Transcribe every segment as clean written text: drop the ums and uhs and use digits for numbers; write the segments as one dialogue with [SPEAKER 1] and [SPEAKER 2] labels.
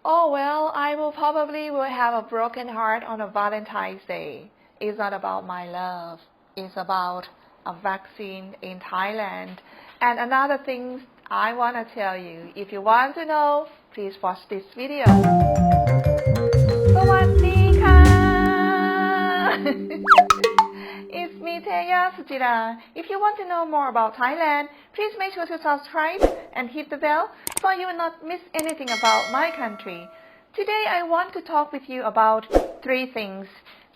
[SPEAKER 1] Oh, well, I will probably have a broken heart on a Valentine's Day. It's not about my love. It's about a vaccine in Thailand. And another thing I want to tell you, if you want to know, please watch this video. สวัสดีค่ะ It's me, Teya, Suchira. If you want to know more about Thailand, please make sure to subscribe and hit the bell so you will not miss anything about my country. Today I want to talk with you about 3 things.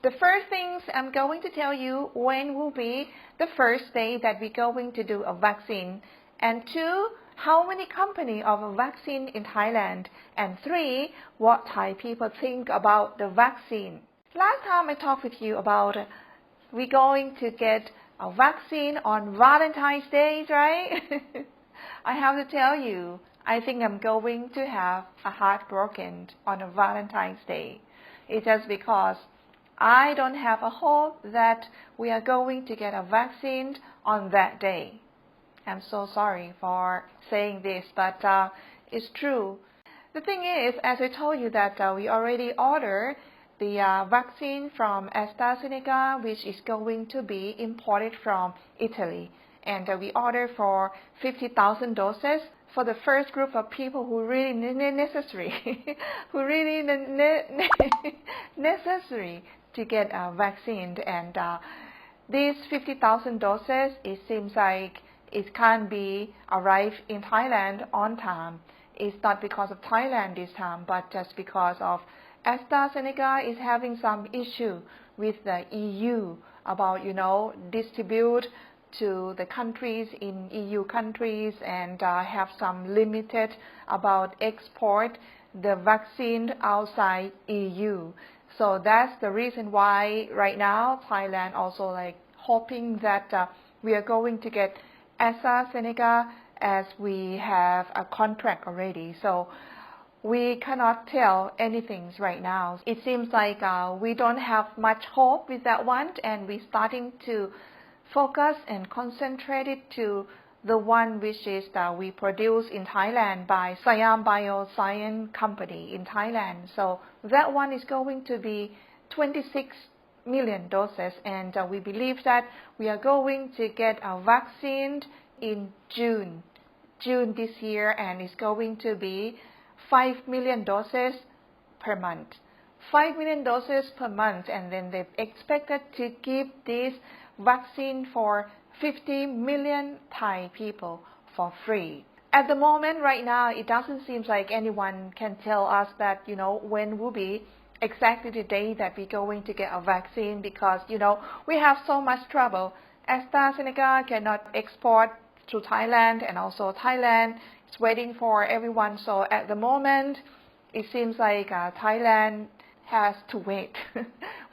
[SPEAKER 1] The first things I'm going to tell you when will be the first day that we're going to do a vaccine. And 2, how many companies of a vaccine in Thailand. And 3, what Thai people think about the vaccine. Last time I talked with you about we're going to get a vaccine on Valentine's Day, right? I have to tell you, I think I'm going to have a heart broken on a Valentine's Day. It's just because I don't have a hope that we are going to get a vaccine on that day. I'm so sorry for saying this, but it's true. The thing is, as I told you that we already ordered the vaccine from AstraZeneca, which is going to be imported from Italy. And we ordered for 50,000 doses for the first group of people who really necessary, who really necessary to get a vaccine. And these 50,000 doses, it seems like it can't be arrived in Thailand on time. It's not because of Thailand this time, but just because of AstraZeneca is having some issue with the EU about, distribute to the countries in EU countries and have some limited about export the vaccine outside EU. So that's the reason why right now Thailand also hoping that we are going to get AstraZeneca as we have a contract already. So we cannot tell anything right now. It seems like we don't have much hope with that one, and we're starting to focus and concentrate it to the one which is that we produce in Thailand by Siam Bioscience company in Thailand. So that one is going to be 26 million doses, and we believe that we are going to get a vaccine in June this year, and it's going to be 5 million doses per month. 5 million doses per month, and then they've expected to give this vaccine for 50 million Thai people for free. At the moment, right now, it doesn't seem like anyone can tell us that, when will be exactly the day that we're going to get a vaccine, because, we have so much trouble. AstraZeneca cannot export to Thailand, and also Thailand is waiting for everyone. So at the moment, it seems like Thailand has to wait.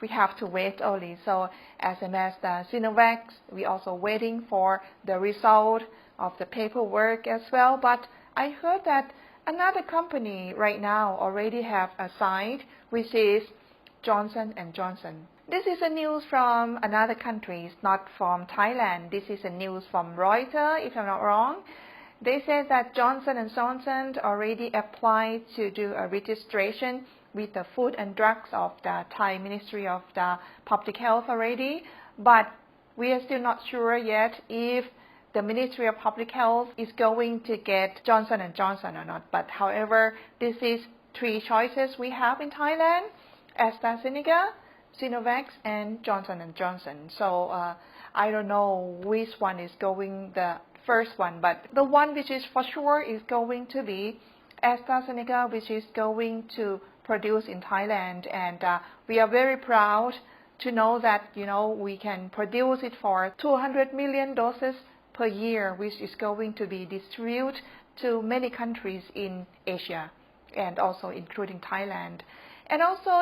[SPEAKER 1] We have to wait only. So as the Sinovac, we also waiting for the result of the paperwork as well. But I heard that another company right now already have assigned, which is Johnson & Johnson. This is a news from another country, not from Thailand. This is a news from Reuters, if I'm not wrong. They said that Johnson & Johnson already applied to do a registration with the Food and Drugs of the Thai Ministry of the Public Health already. But we are still not sure yet if the Ministry of Public Health is going to get Johnson & Johnson or not. But however, this is 3 choices we have in Thailand: AstraZeneca, Sinovac, and Johnson & Johnson. So I don't know which one is going the first one, but the one which is for sure is going to be AstraZeneca, which is going to produce in Thailand. And we are very proud to know that, we can produce it for 200 million doses per year, which is going to be distributed to many countries in Asia, and also including Thailand. And also,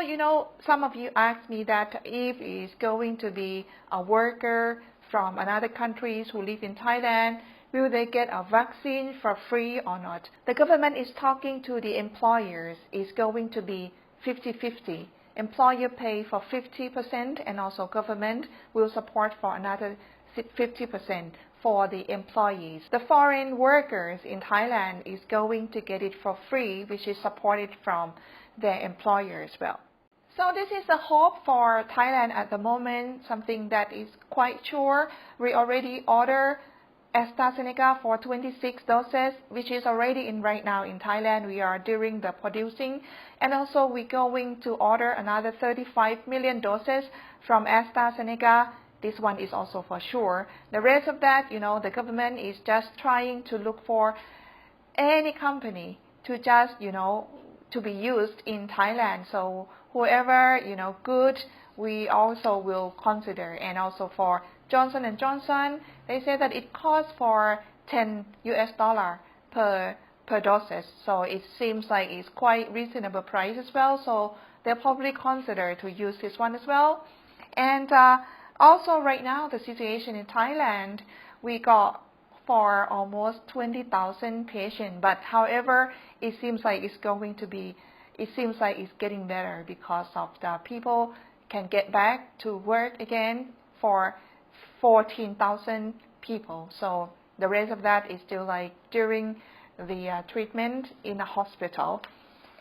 [SPEAKER 1] some of you asked me that if it's going to be a worker from another countries who live in Thailand, will they get a vaccine for free or not? The government is talking to the employers. It's going to be 50-50. Employer pay for 50%, and also government will support for another 50% for the employees. The foreign workers in Thailand is going to get it for free, which is supported from their employer as well. So this is the hope for Thailand at the moment, something that is quite sure. We already order AstraZeneca for 26 doses, which is already in right now in Thailand. We are doing the producing, and also we're going to order another 35 million doses from AstraZeneca. This one is also for sure. The rest of that, the government is just trying to look for any company to just, to be used in Thailand. So whoever, good, we also will consider. And also for Johnson & Johnson, they say that it costs for $10 per doses. So it seems like it's quite reasonable price as well. So they'll probably consider to use this one as well. And also right now, the situation in Thailand, we got for almost 20,000 patients. But however, it seems like it's getting better because of the people can get back to work again for 14,000 people. So the rest of that is still like during the treatment in the hospital.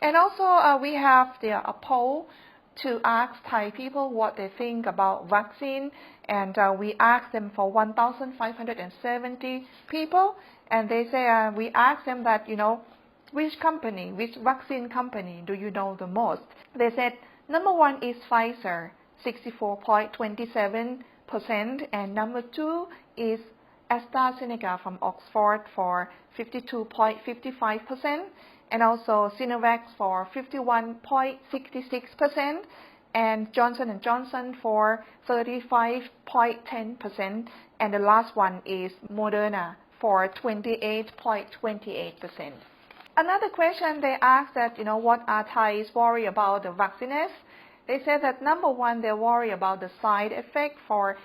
[SPEAKER 1] And also we have a poll to ask Thai people what they think about vaccine, and we asked them for 1,570 people, and they say we asked them that which vaccine company do you know the most? They said number one is Pfizer, 64.27%, and number two is AstraZeneca from Oxford for 52.55%, and also Sinovac for 51.66%, and Johnson & Johnson for 35.10%, and the last one is Moderna for 28.28%. Another question they asked that, what are Thais worried about the vaccines? They said that number one, they worry about the side effect for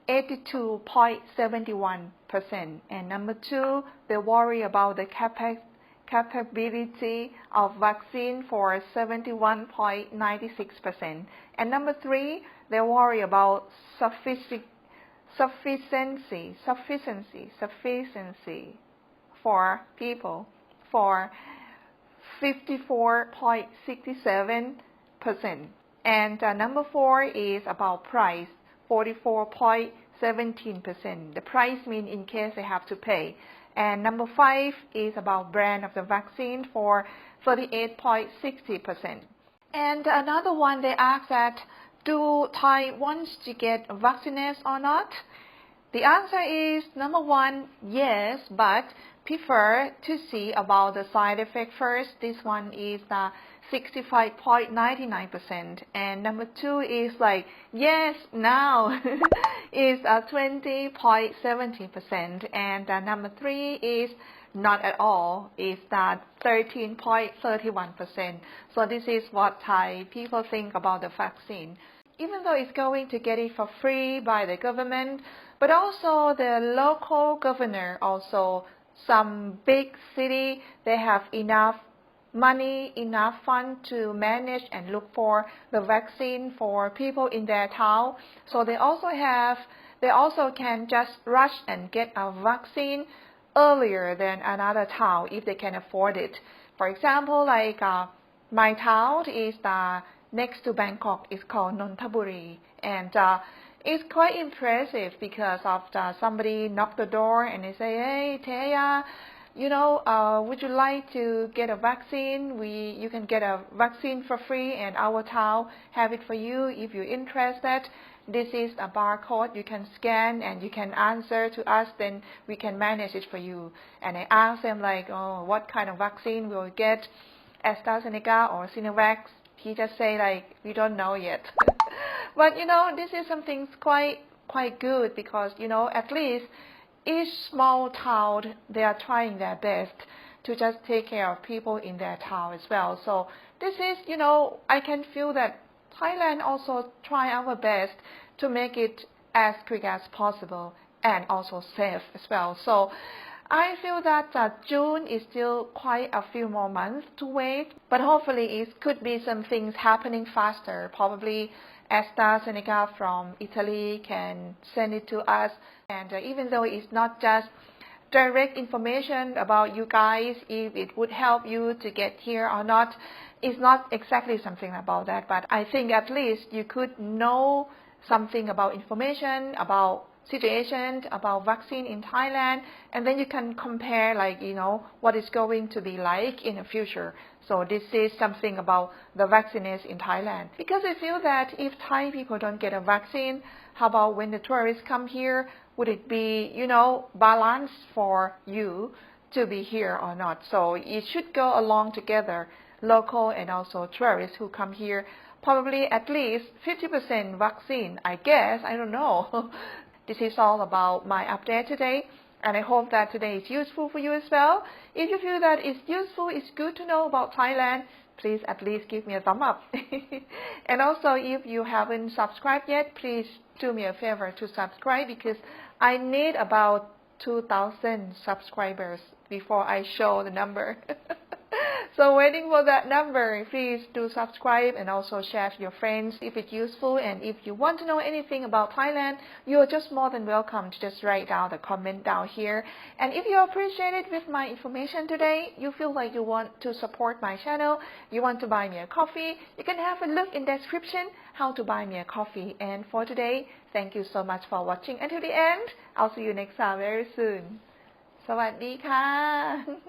[SPEAKER 1] 82.71%, and number two, they worry about the capability of vaccine for 71.96%, and number three, they worry about sufficiency for people for 54.67%, and number four is about price, 44.17%. The price means in case they have to pay. And number five is about brand of the vaccine for 38.60%. And another one they asked that, do Thai wants to get vaccinated or not? The answer is number one, yes, but prefer to see about the side effect first. This one is 65.99%, and number two is like yes now is 20.70%, and number three is not at all, is 13.31%. So this is what Thai people think about the vaccine. Even though it's going to get it for free by the government, but also the local governor, also some big city, they have enough money, enough fund to manage and look for the vaccine for people in their town. So they also can just rush and get a vaccine earlier than another town if they can afford it. For example, like my town is next to Bangkok, is called Nonthaburi, and it's quite impressive because of somebody knocked the door and they say, hey Teya, would you like to get a vaccine? You can get a vaccine for free, and our town have it for you if you're interested. This is a barcode you can scan and you can answer to us, then we can manage it for you. And I asked them like, oh, what kind of vaccine will we get? AstraZeneca or Sinovac? He just say like, we don't know yet. But this is something quite good because at least each small town, they are trying their best to just take care of people in their town as well. So this is, I can feel that Thailand also try our best to make it as quick as possible and also safe as well. So I feel that June is still quite a few more months to wait, but hopefully it could be some things happening faster, probably AstraZeneca from Italy can send it to us. And even though it's not just direct information about you guys, if it would help you to get here or not, it's not exactly something about that. But I think at least you could know something about information, about situation, about vaccine in Thailand, and then you can compare, like, what it's going to be like in the future. So this is something about the vaccines in Thailand. Because I feel that if Thai people don't get a vaccine, how about when the tourists come here, would it be, balanced for you to be here or not? So it should go along together, local and also tourists who come here, probably at least 50% vaccine, I guess, I don't know. This is all about my update today, and I hope that today is useful for you as well. If you feel that it's useful, it's good to know about Thailand, please at least give me a thumb up. And also, if you haven't subscribed yet, please do me a favor to subscribe, because I need about 2,000 subscribers before I show the number. So waiting for that number. Please do subscribe and also share with your friends if it's useful. And if you want to know anything about Thailand, you're just more than welcome to just write down the comment down here. And if you appreciate it with my information today, you feel like you want to support my channel, you want to buy me a coffee, you can have a look in the description how to buy me a coffee. And for today, thank you so much for watching until the end. I'll see you next time very soon. สวัสดีค่ะ